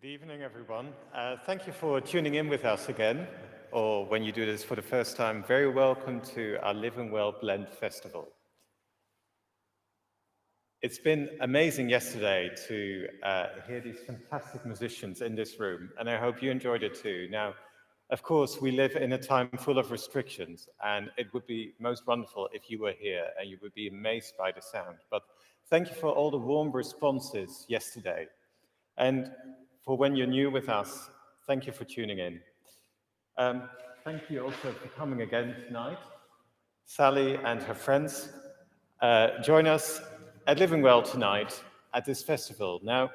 Good evening, everyone. Thank you for tuning in with us again, or when you do this for the first time, very welcome to our Living Well Blend Festival. It's been amazing yesterday to hear these fantastic musicians in this room, and I hope you enjoyed it too. Now, of course, we live in a time full of restrictions, and it would be most wonderful if you were here and you would be amazed by the sound. But thank you for all the warm responses yesterday. And for when you're new with us, thank you for tuning in. Thank you also for coming again tonight. Sally and her friends join us at Living Well tonight at this festival. Now,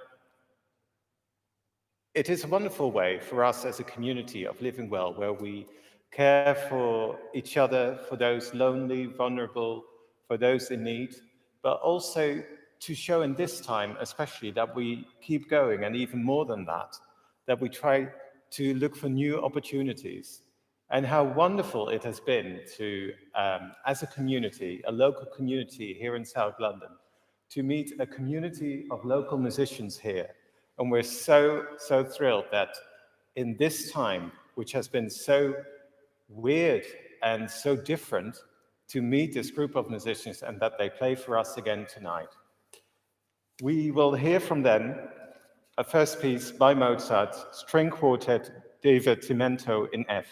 it is a wonderful way for us as a community of Living Well, where we care for each other, for those lonely, vulnerable, for those in need, but also to show in this time especially that we keep going, and even more than that, that we try to look for new opportunities. And how wonderful it has been to, as a community, a local community here in South London, to meet a community of local musicians here. And we're so thrilled that in this time, which has been so weird and so different, to meet this group of musicians and that they play for us again tonight. We will hear from them a first piece by Mozart, String Quartet Divertimento in F.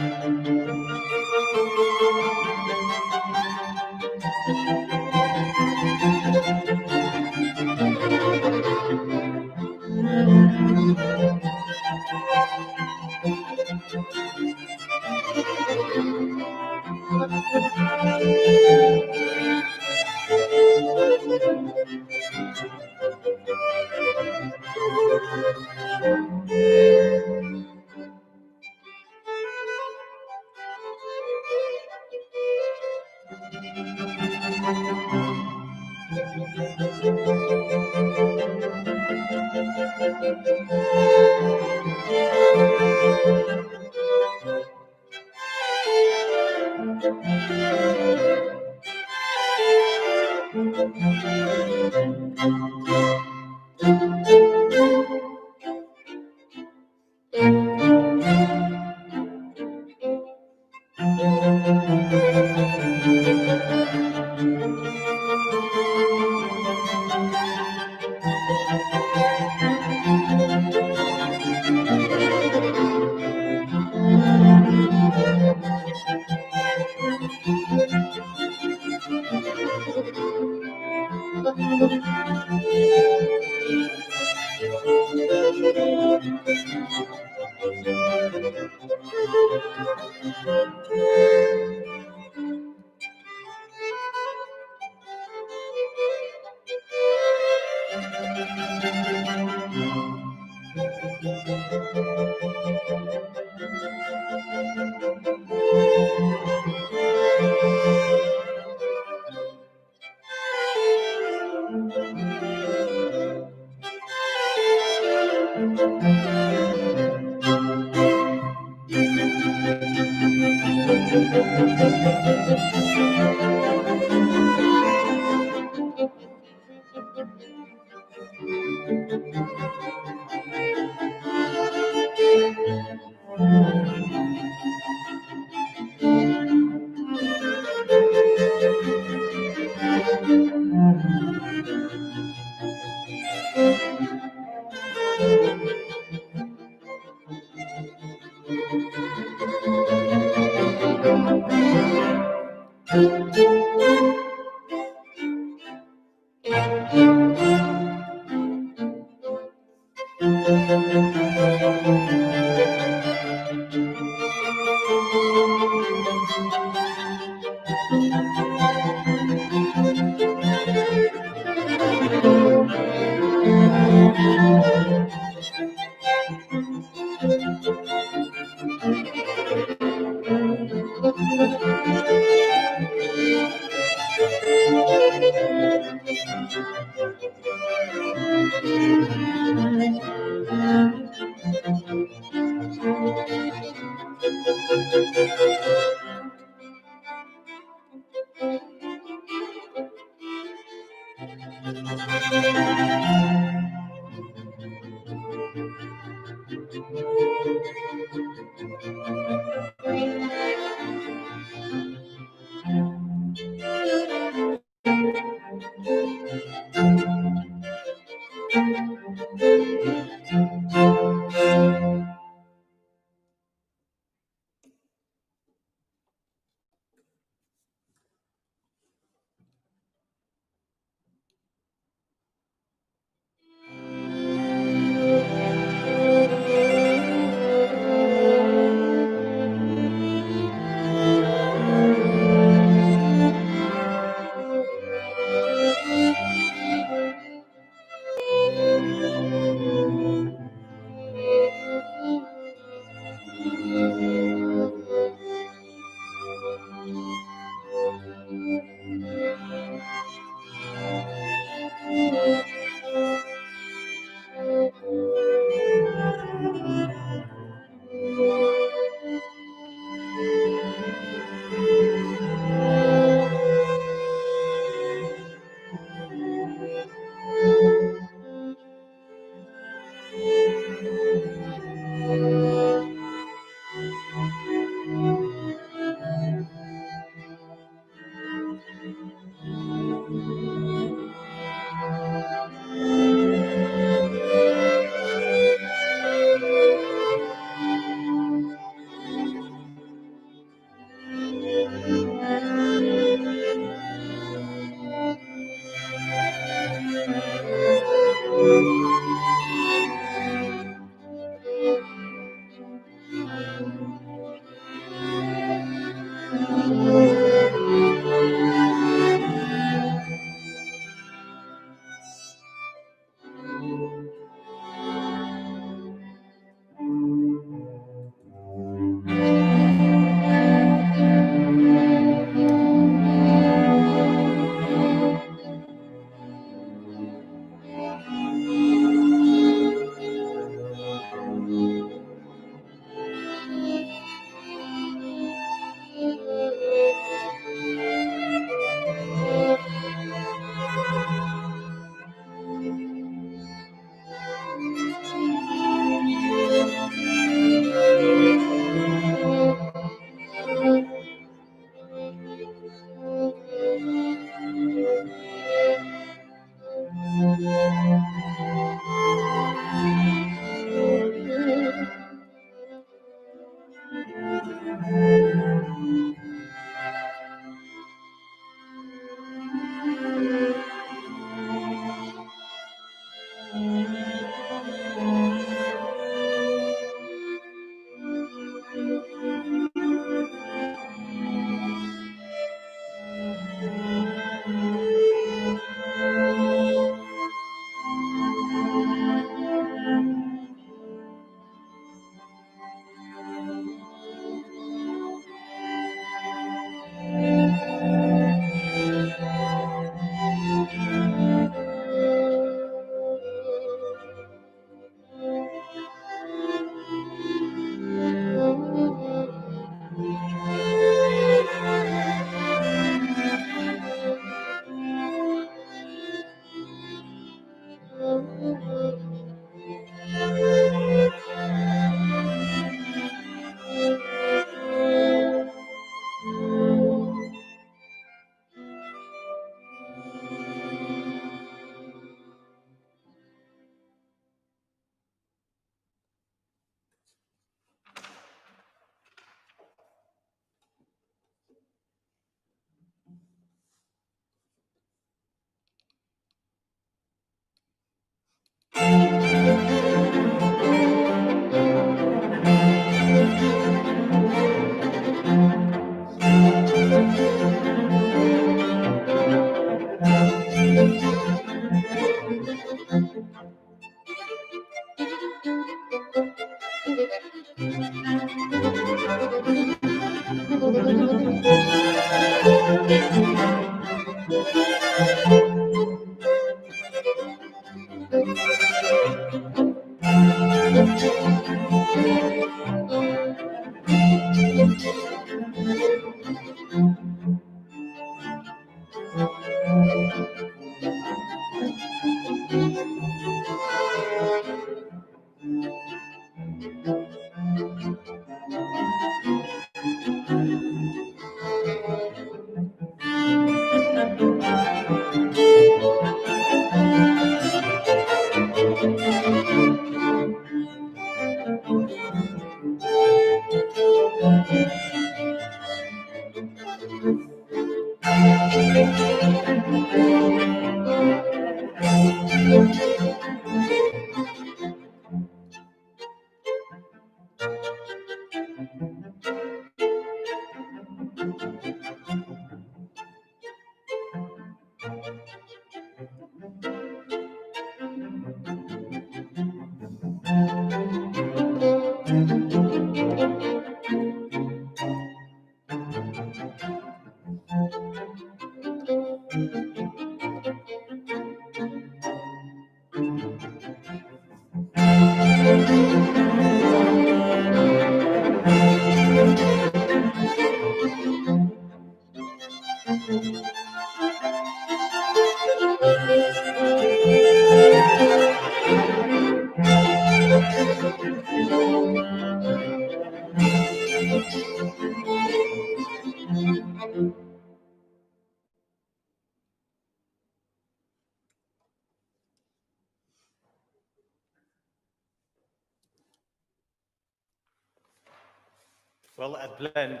Well, at Blend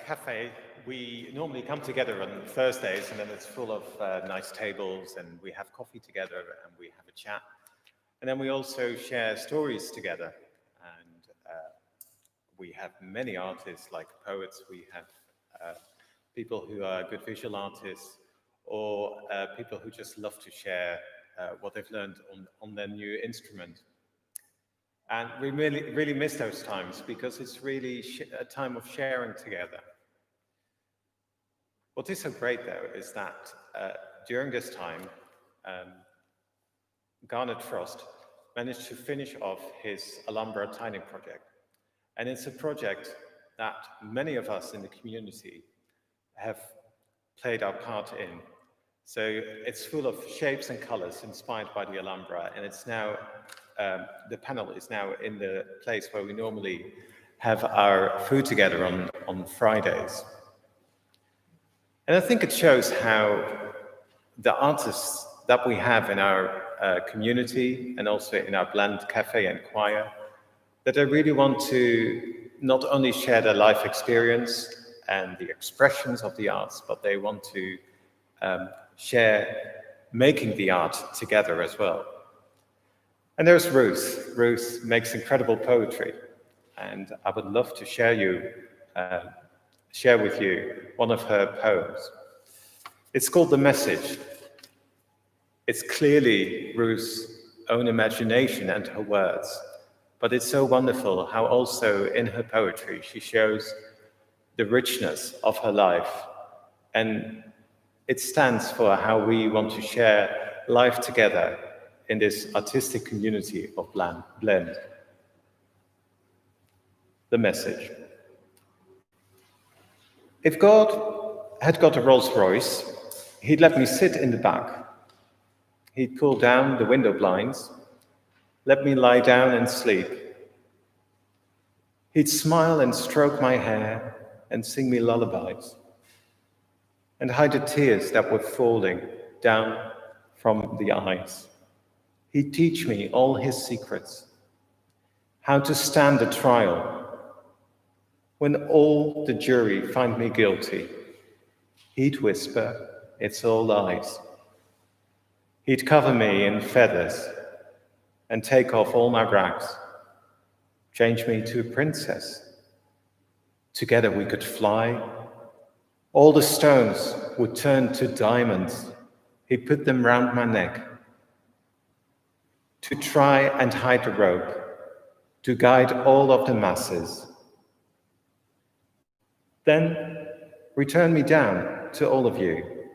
Cafe, we normally come together on Thursdays, and then it's full of nice tables, and we have coffee together, and we have a chat. And then we also share stories together. And we have many artists, like poets. We have people who are good visual artists, or people who just love to share what they've learned on their new instrument. And we really miss those times, because it's really a time of sharing together. What is so great, though, is that during this time, Garnet Frost managed to finish off his Alhambra tiling project. And it's a project that many of us in the community have played our part in. So it's full of shapes and colors inspired by the Alhambra, and it's now the panel is now in the place where we normally have our food together on Fridays. And I think it shows how the artists that we have in our community, and also in our Blend Cafe and Choir, that they really want to not only share their life experience and the expressions of the arts, but they want to share making the art together as well. And there's Ruth. Ruth makes incredible poetry, and I would love to share with you one of her poems. It's called The Message. It's clearly Ruth's own imagination and her words, but it's so wonderful how also in her poetry she shows the richness of her life, and it stands for how we want to share life together in this artistic community of Blend. The Message. If God had got a Rolls Royce, he'd let me sit in the back. He'd pull down the window blinds, let me lie down and sleep. He'd smile and stroke my hair and sing me lullabies, and hide the tears that were falling down from the eyes. He'd teach me all his secrets, how to stand the trial. When all the jury find me guilty, he'd whisper, "It's all lies." He'd cover me in feathers and take off all my rags, change me to a princess. Together we could fly. All the stones would turn to diamonds. He'd put them round my neck. To try and hide the rope, to guide all of the masses. Then return me down to all of you,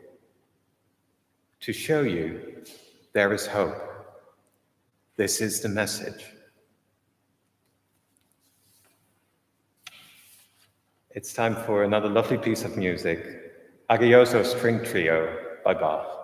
to show you there is hope. This is the message. It's time for another lovely piece of music, Arioso String Trio by Bach.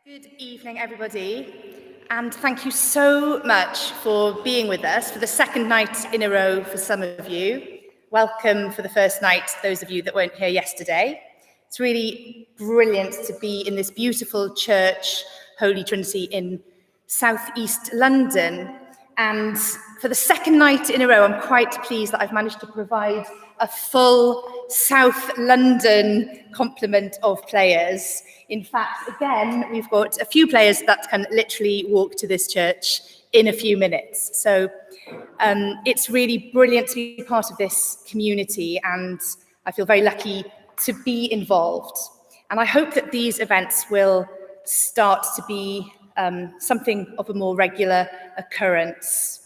Good evening, everybody, and thank you so much for being with us for the second night in a row for some of you. Welcome for the first night, those of you that weren't here yesterday. It's really brilliant to be in this beautiful church, Holy Trinity, in southeast London. And for the second night in a row, I'm quite pleased that I've managed to provide a full South London complement of players. In fact, again, we've got a few players that can literally walk to this church in a few minutes. So it's really brilliant to be part of this community, and I feel very lucky to be involved. And I hope that these events will start to be something of a more regular occurrence.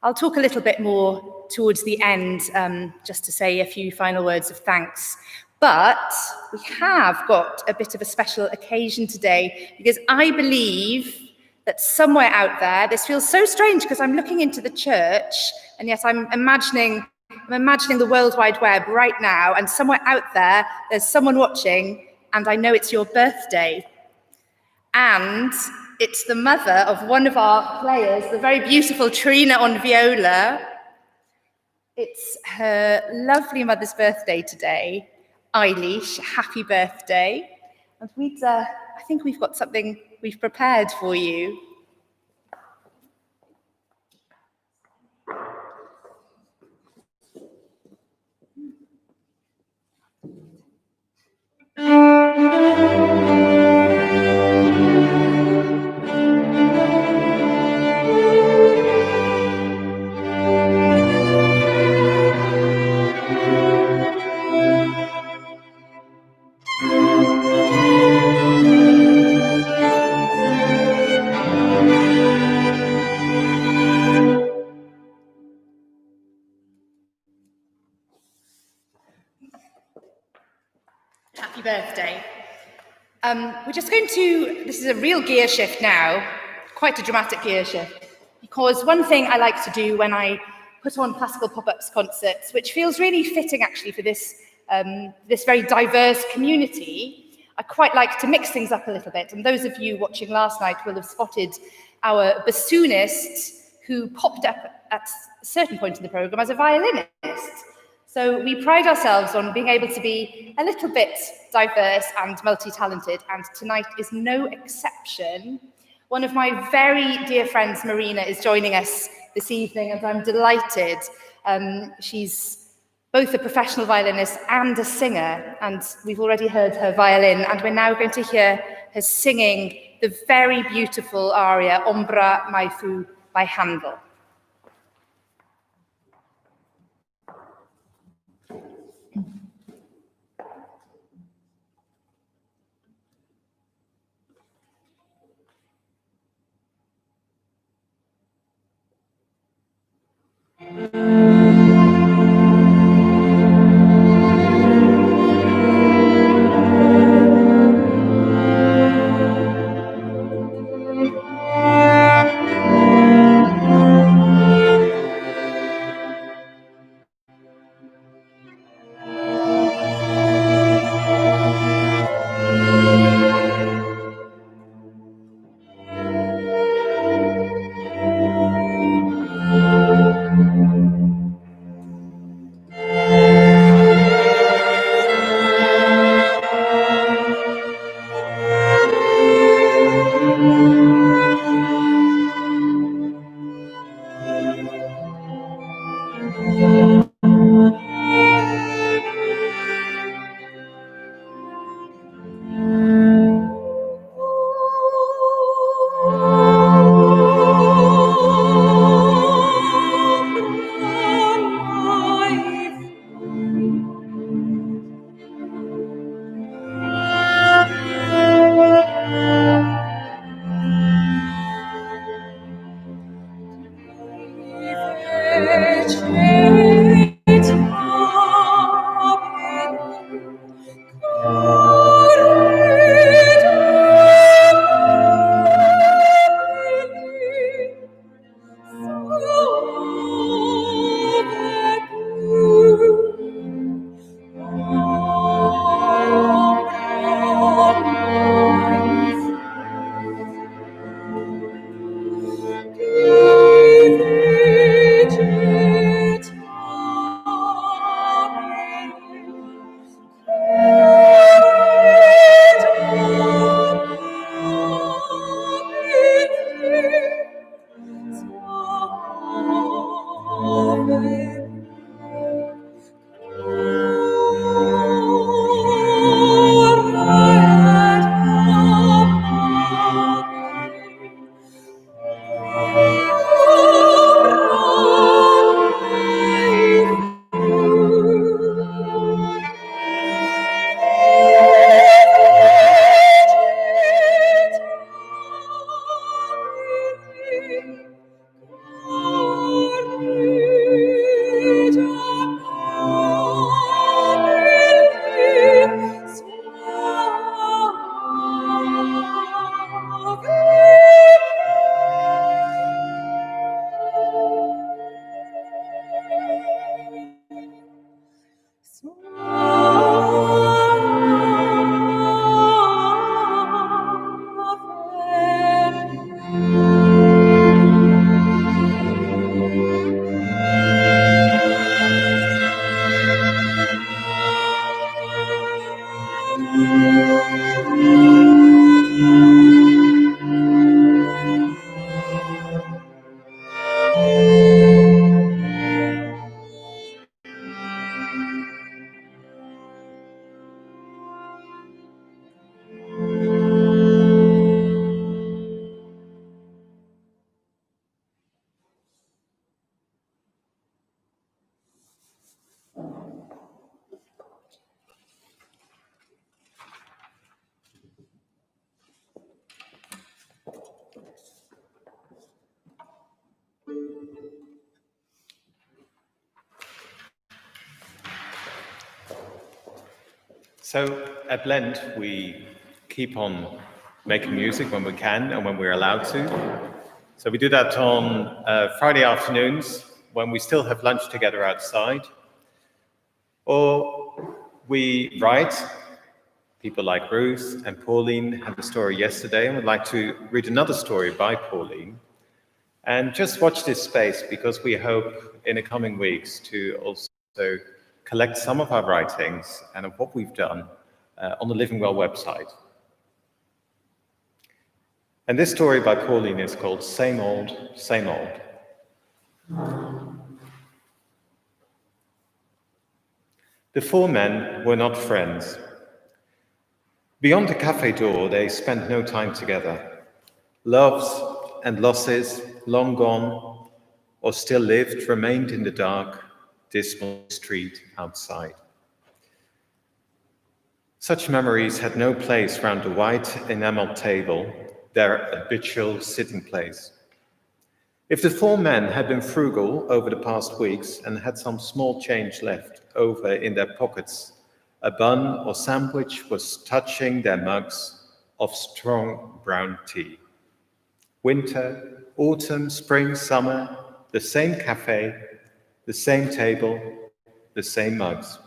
I'll talk a little bit more towards the end, just to say a few final words of thanks. But we have got a bit of a special occasion today, because I believe that somewhere out there, this feels so strange because I'm looking into the church, and yet I'm imagining the World Wide Web right now, and somewhere out there, there's someone watching, and I know it's your birthday. And it's the mother of one of our players, the very beautiful Trina on viola. It's her lovely mother's birthday today. Eilish, happy birthday. And I think we've got something we've prepared for you. Happy birthday. We're just going to, this is a real gear shift now, quite a dramatic gear shift, because one thing I like to do when I put on classical pop-ups concerts, which feels really fitting actually for this, this very diverse community, I quite like to mix things up a little bit. And those of you watching last night will have spotted our bassoonist, who popped up at a certain point in the programme as a violinist. So we pride ourselves on being able to be a little bit diverse and multi-talented, and tonight is no exception. One of my very dear friends, Marina, is joining us this evening, and I'm delighted. She's both a professional violinist and a singer, and we've already heard her violin, and we're now going to hear her singing the very beautiful aria Ombra Mai Fu by Handel. So at Blend, we keep on making music when we can and when we're allowed to. So we do that on Friday afternoons when we still have lunch together outside. Or we write. People like Ruth and Pauline had a story yesterday and would like to read another story by Pauline. And just watch this space because we hope in the coming weeks to also collect some of our writings and of what we've done on the Living Well website. And this story by Pauline is called Same Old, Same Old. The four men were not friends. Beyond the cafe door, they spent no time together. Loves and losses, long gone, or still lived, remained in the dark, dismal street outside. Such memories had no place round the white enameled table, their habitual sitting place. If the four men had been frugal over the past weeks and had some small change left over in their pockets, a bun or sandwich was touching their mugs of strong brown tea. Winter, autumn, spring, summer, the same cafe, the same table, the same mugs.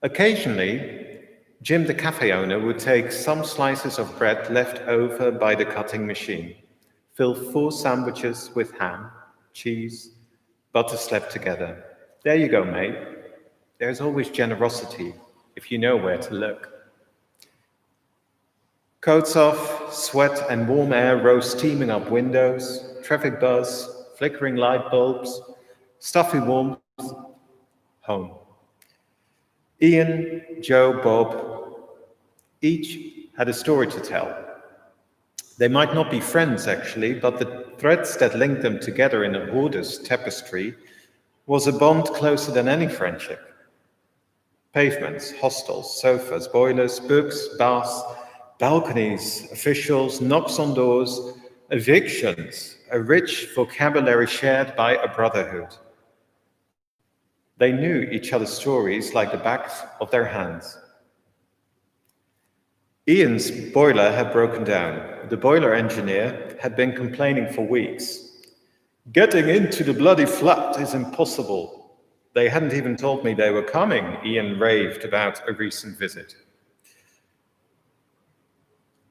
Occasionally, Jim, the cafe owner, would take some slices of bread left over by the cutting machine, fill 4 sandwiches with ham, cheese, butter slapped together. There you go, mate. There's always generosity if you know where to look. Coats off, sweat and warm air rose steaming up windows, traffic buzz, flickering light bulbs, stuffy warmth, home. Ian, Joe, Bob, each had a story to tell. They might not be friends, actually, but the threads that linked them together in a hoarder's tapestry was a bond closer than any friendship. Pavements, hostels, sofas, boilers, books, baths, balconies, officials, knocks on doors, evictions, a rich vocabulary shared by a brotherhood. They knew each other's stories like the backs of their hands. Ian's boiler had broken down. The boiler engineer had been complaining for weeks. Getting into the bloody flat is impossible. They hadn't even told me they were coming, Ian raved about a recent visit.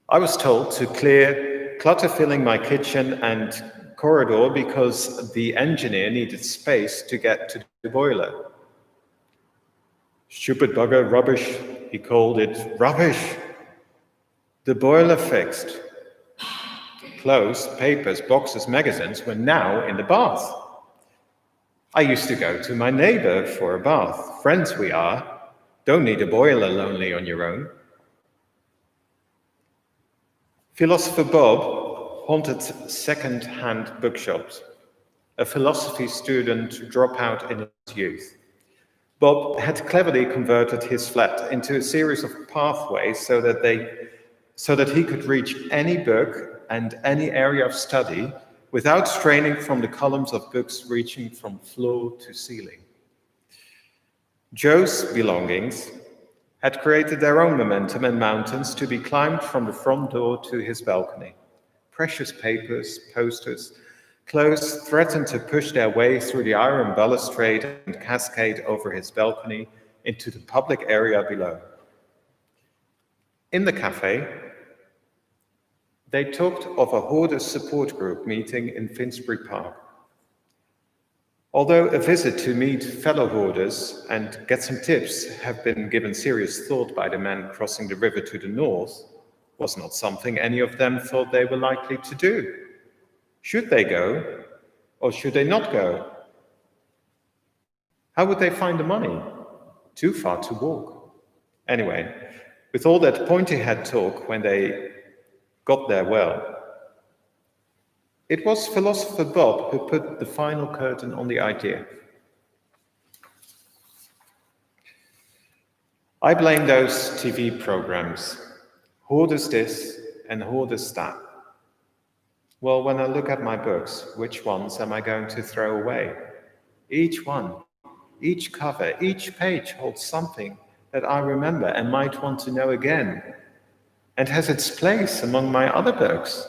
I was told to clear clutter filling my kitchen and corridor because the engineer needed space to get to the boiler. Stupid bugger, rubbish, he called it. Rubbish! The boiler fixed. Clothes, papers, boxes, magazines were now in the bath. I used to go to my neighbor for a bath. Friends we are. Don't need a boiler lonely on your own. Philosopher Bob haunted second-hand bookshops. A philosophy student dropout in his youth. Bob had cleverly converted his flat into a series of pathways so that he could reach any book and any area of study without straining from the columns of books reaching from floor to ceiling. Joe's belongings had created their own momentum and mountains to be climbed from the front door to his balcony. Precious papers, posters, clothes threatened to push their way through the iron balustrade and cascade over his balcony into the public area below. In the cafe, they talked of a hoarders support group meeting in Finsbury Park. Although a visit to meet fellow hoarders and get some tips have been given serious thought by the men crossing the river to the north, was not something any of them thought they were likely to do. Should they go, or should they not go? How would they find the money? Too far to walk. Anyway, with all that pointy-head talk when they got there well, it was philosopher Bob who put the final curtain on the idea. I blame those TV programs. Hoarders this and hoarders that. Well, when I look at my books, which ones am I going to throw away? Each one, each cover, each page holds something that I remember and might want to know again, and has its place among my other books.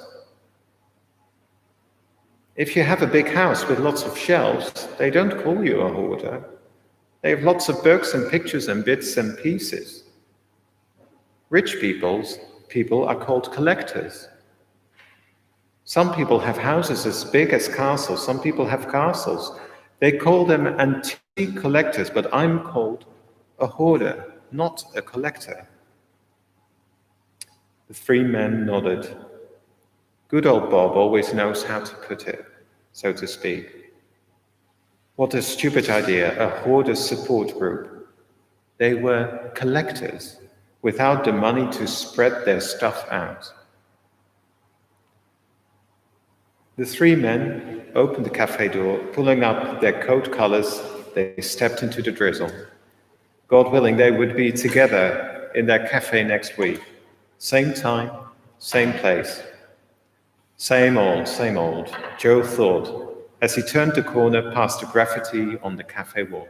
If you have a big house with lots of shelves, they don't call you a hoarder. They have lots of books and pictures and bits and pieces. Rich people are called collectors. Some people have houses as big as castles. Some people have castles. They call them antique collectors, but I'm called a hoarder, not a collector. The three men nodded. Good old Bob always knows how to put it, so to speak. What a stupid idea, a hoarder support group. They were collectors, without the money to spread their stuff out. The three men opened the cafe door, pulling up their coat collars. They stepped into the drizzle. God willing, they would be together in their cafe next week. Same time, same place. Same old, Joe thought, as he turned the corner past the graffiti on the cafe wall.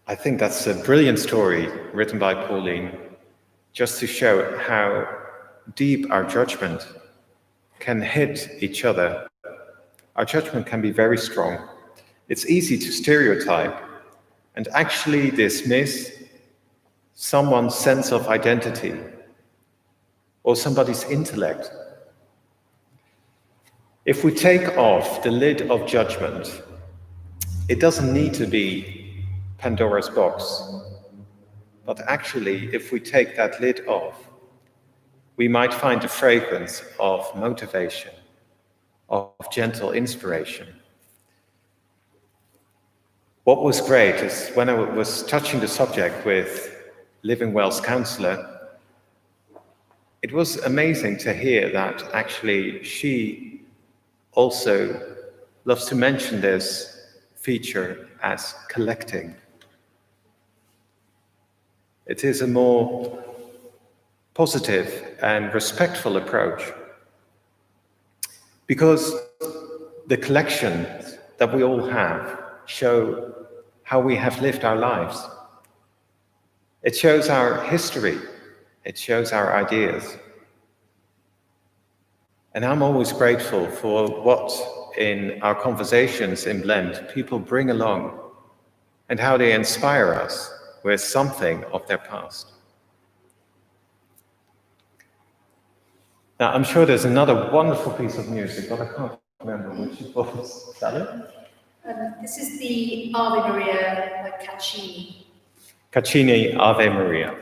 I think that's a brilliant story written by Pauline, just to show how deep our judgment can hit each other. Our judgment can be very strong. It's easy to stereotype and actually dismiss someone's sense of identity or somebody's intellect. If we take off the lid of judgment, it doesn't need to be Pandora's box. But actually, if we take that lid off, we might find the fragrance of motivation, of gentle inspiration. What was great is when I was touching the subject with Living Well's counselor, it was amazing to hear that actually she also loves to mention this feature as collecting. It is a more positive and respectful approach because the collections that we all have show how we have lived our lives. It shows our history. It shows our ideas. And I'm always grateful for what in our conversations in Blend people bring along and how they inspire us with something of their past. Now, I'm sure there's another wonderful piece of music, but I can't remember which it was. Sally? This is the Ave Maria by Caccini. Caccini, Ave Maria.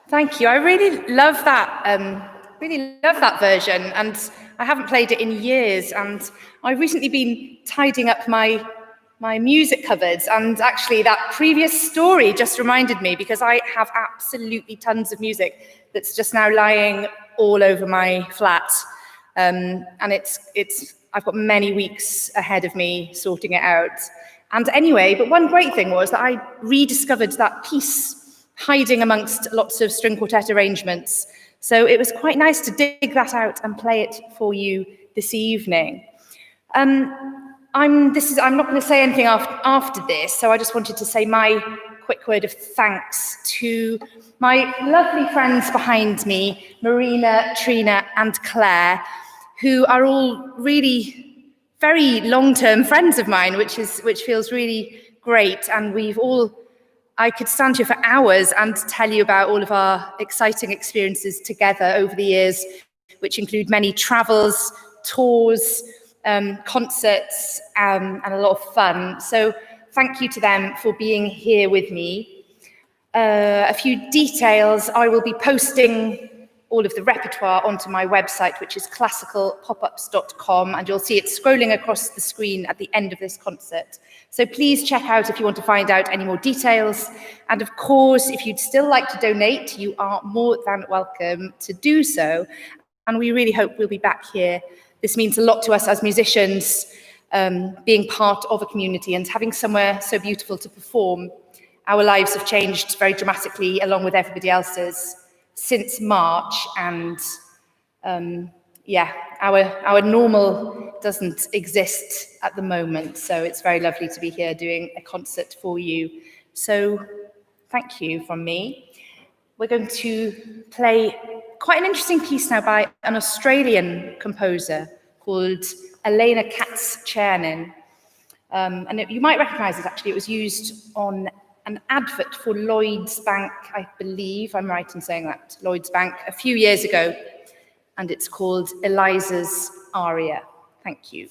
Thank you. I really love that. Really love that version, and I haven't played it in years. And I've recently been tidying up my music cupboards, and actually that previous story just reminded me, because I have absolutely tons of music that's just now lying all over my flat, and I've got many weeks ahead of me sorting it out. And anyway, but one great thing was that I rediscovered that piece hiding amongst lots of string quartet arrangements. So it was quite nice to dig that out and play it for you this evening. I'm not going to say anything after this, so I just wanted to say my quick word of thanks to my lovely friends behind me, Marina, Trina, and Claire, who are all really very long-term friends of mine, which feels really great. And I could stand here for hours and tell you about all of our exciting experiences together over the years, which include many travels, tours, concerts, and a lot of fun. So thank you to them for being here with me. A few details: I will be posting all of the repertoire onto my website, which is classicalpopups.com, and you'll see it scrolling across the screen at the end of this concert. So please check out if you want to find out any more details. And of course, if you'd still like to donate, you are more than welcome to do so. And we really hope we'll be back here. This means a lot to us as musicians, being part of a community and having somewhere so beautiful to perform. Our lives have changed very dramatically along with everybody else's since March, and our normal doesn't exist at the moment, so it's very lovely to be here doing a concert for you. So thank you from me. We're going to play quite an interesting piece now by an Australian composer called Elena Katz-Chernin. And you might recognise it, actually. It was used on an advert for Lloyds Bank, I believe I'm right in saying that, Lloyds Bank, a few years ago, and it's called Eliza's Aria. Thank you.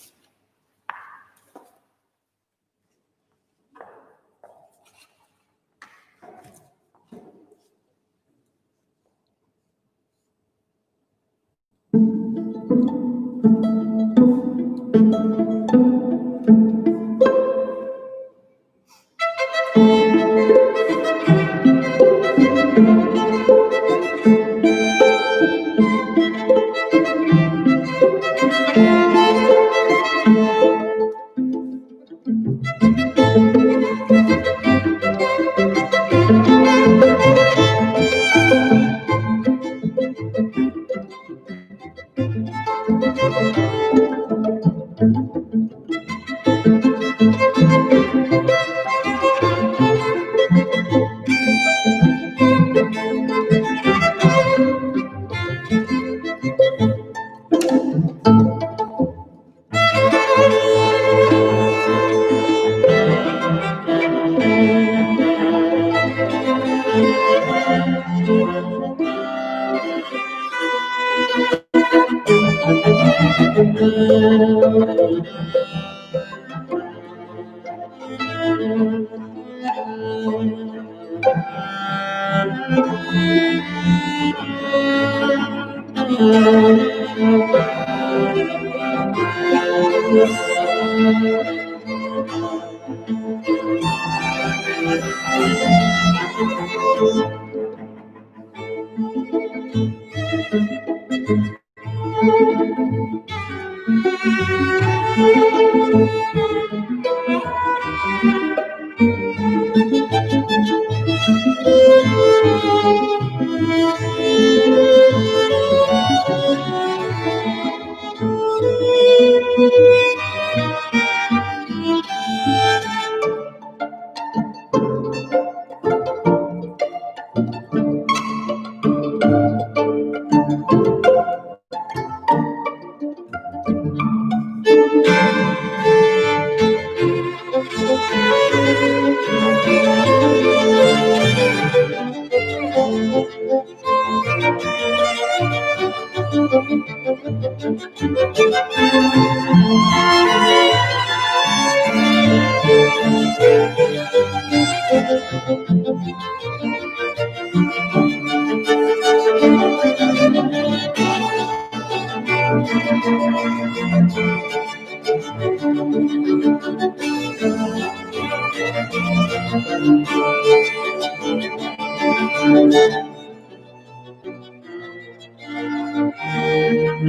So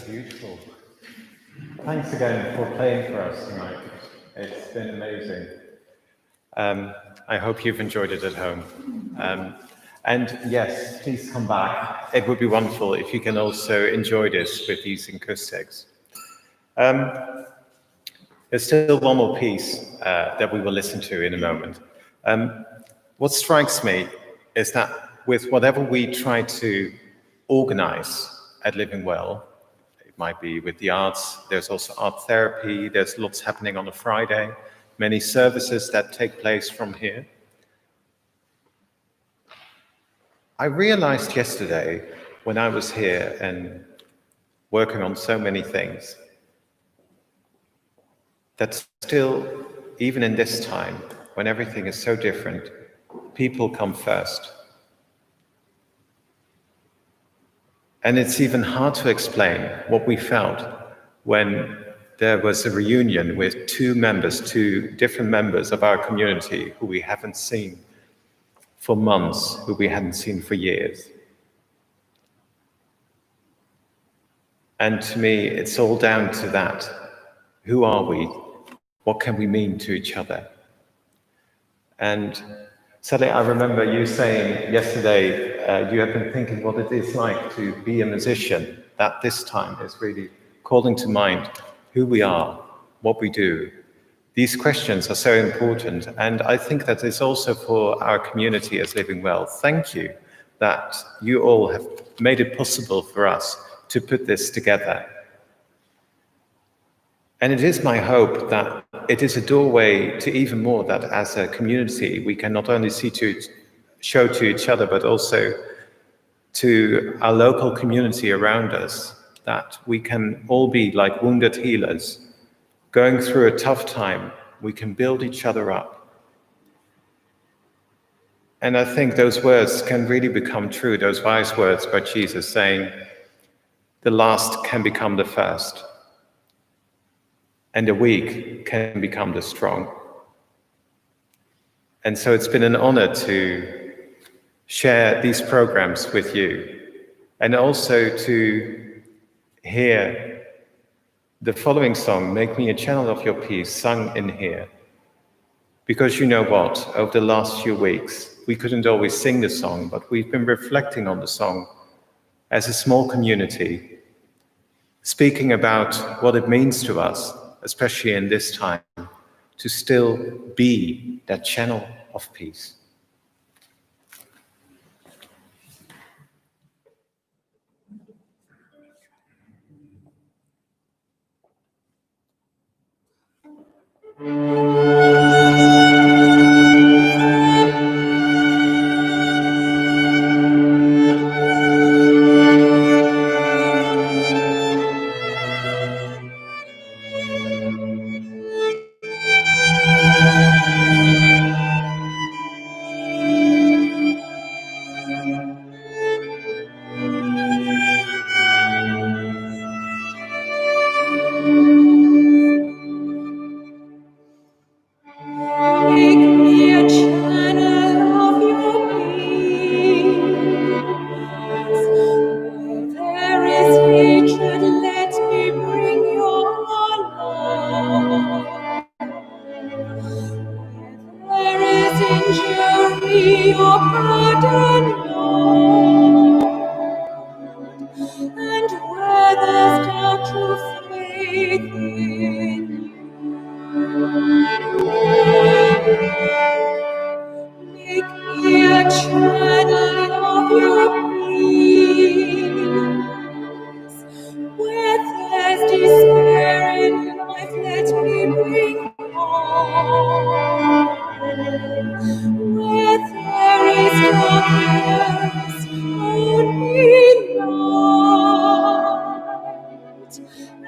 beautiful. Thanks again for playing for us tonight. It's been amazing. I hope you've enjoyed it at home. And yes, please come back. It would be wonderful if you can also enjoy this with these acoustics. There's still one more piece that we will listen to in a moment. What strikes me is that with whatever we try to organize at Living Well, it might be with the arts, there's also art therapy, there's lots happening on a Friday, many services that take place from here. I realized yesterday when I was here and working on so many things, that still, even in this time, when everything is so different, people come first. And it's even hard to explain what we felt when there was a reunion with two different members of our community who we haven't seen for months, who we hadn't seen for years. And to me, it's all down to that. Who are we? What can we mean to each other? And Sally, I remember you saying yesterday, you have been thinking what it is like to be a musician. That this time is really calling to mind who we are, what we do. These questions are so important, and I think that it's also for our community as Living Well. Thank you that you all have made it possible for us to put this together. And it is my hope that it is a doorway to even more, that as a community we can not only show to each other, but also to our local community around us, that we can all be like wounded healers. Going through a tough time, we can build each other up. And I think those words can really become true, those wise words by Jesus saying, the last can become the first, and the weak can become the strong. And so it's been an honor to share these programs with you, and also to hear the following song, Make Me a Channel of Your Peace, sung in here. Because you know what, over the last few weeks, we couldn't always sing the song, but we've been reflecting on the song as a small community, speaking about what it means to us, especially in this time, to still be that channel of peace.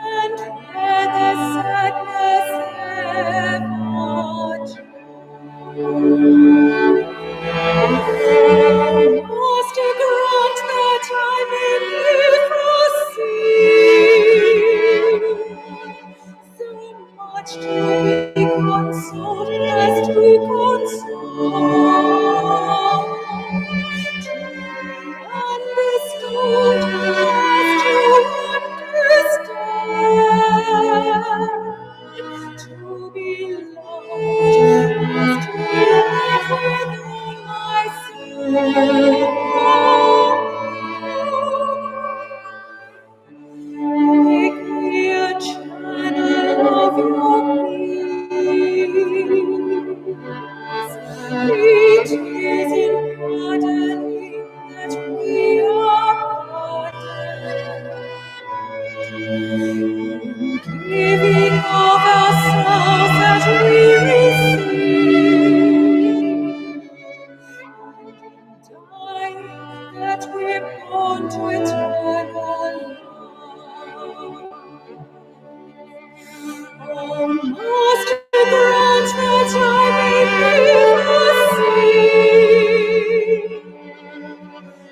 And where the sadness much to be consoled as to console, to be understood as to understand, to be loved as to love with all my soul. Make me a channel of your peace. It is in pardoning that we are pardoned, in giving of ourselves that we receive, dying that we're born to eternal life. Oh, Master, grant that I may never see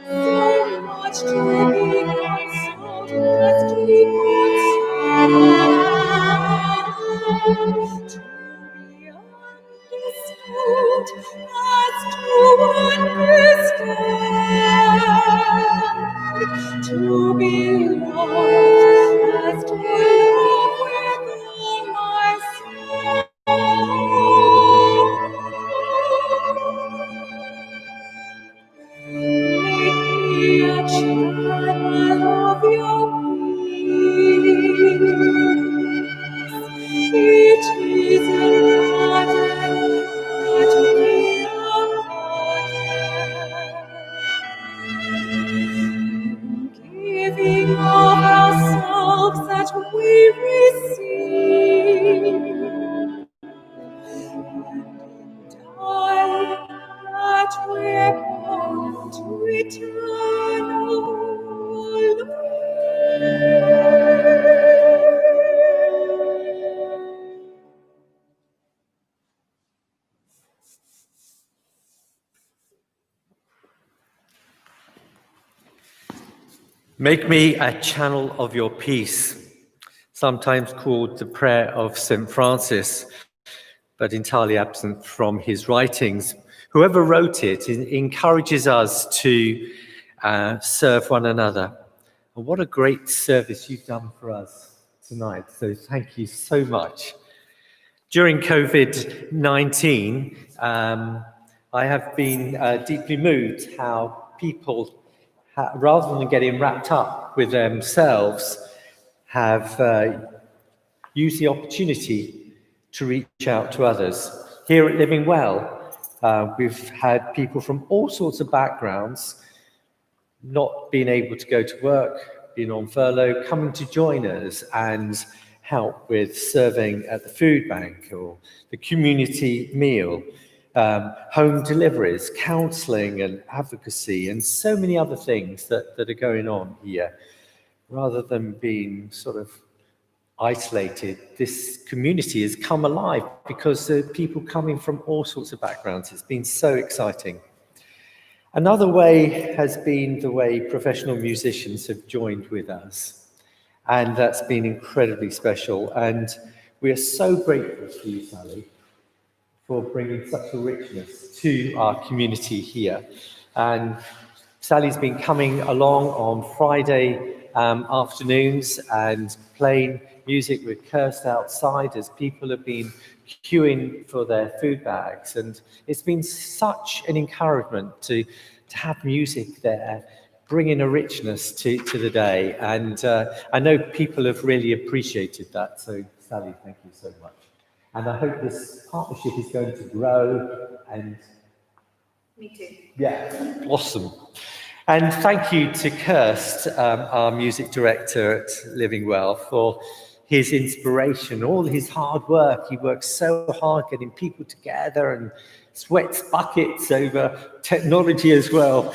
so much to be consoled as to be consoled, to be understood as to understand, to be loved as to love with all my soul. Make me a channel of your peace. It is in pardoning that we are pardoned, giving of ourselves that we receive, dying that we're born to eternal life. Make me a channel of your peace, sometimes called the prayer of St. Francis, but entirely absent from his writings. Whoever wrote it encourages us to serve one another. And what a great service you've done for us tonight. So thank you so much. During COVID-19, I have been deeply moved how people, rather than getting wrapped up with themselves, have used the opportunity to reach out to others. Here at Living Well, we've had people from all sorts of backgrounds, not being able to go to work, being on furlough, coming to join us and help with serving at the food bank or the community meal, home deliveries, counselling and advocacy, and so many other things that are going on here. Rather than being sort of isolated, this community has come alive because there are people coming from all sorts of backgrounds. It's been so exciting. Another way has been the way professional musicians have joined with us. And that's been incredibly special. And we are so grateful to you, Sally, for bringing such a richness to our community here. And Sally's been coming along on Friday afternoons and playing music with Kirst outside as people have been queuing for their food bags. And it's been such an encouragement to have music there, bringing a richness to the day. And I know people have really appreciated that. So Sally, thank you so much. And I hope this partnership is going to grow and... Me too. Yeah, blossom. And thank you to Kirst, our music director at Living Well, for his inspiration, all his hard work. He works so hard getting people together and sweats buckets over technology as well,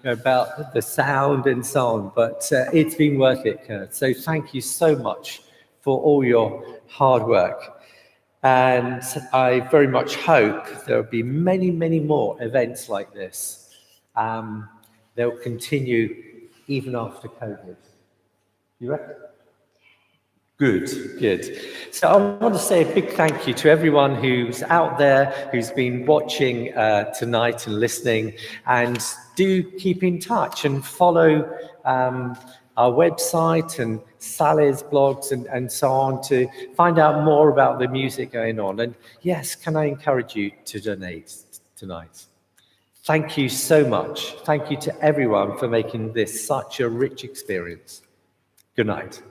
about the sound and so on. But it's been worth it, Kirst. So thank you so much for all your hard work. And I very much hope there will be many, many more events like this. They'll continue even after COVID. You reckon? Good, good. So I want to say a big thank you to everyone who's out there, who's been watching tonight and listening, and do keep in touch and follow our website and Sally's blogs and so on to find out more about the music going on. And yes, can I encourage you to donate tonight? Thank you so much. Thank you to everyone for making this such a rich experience. Good night.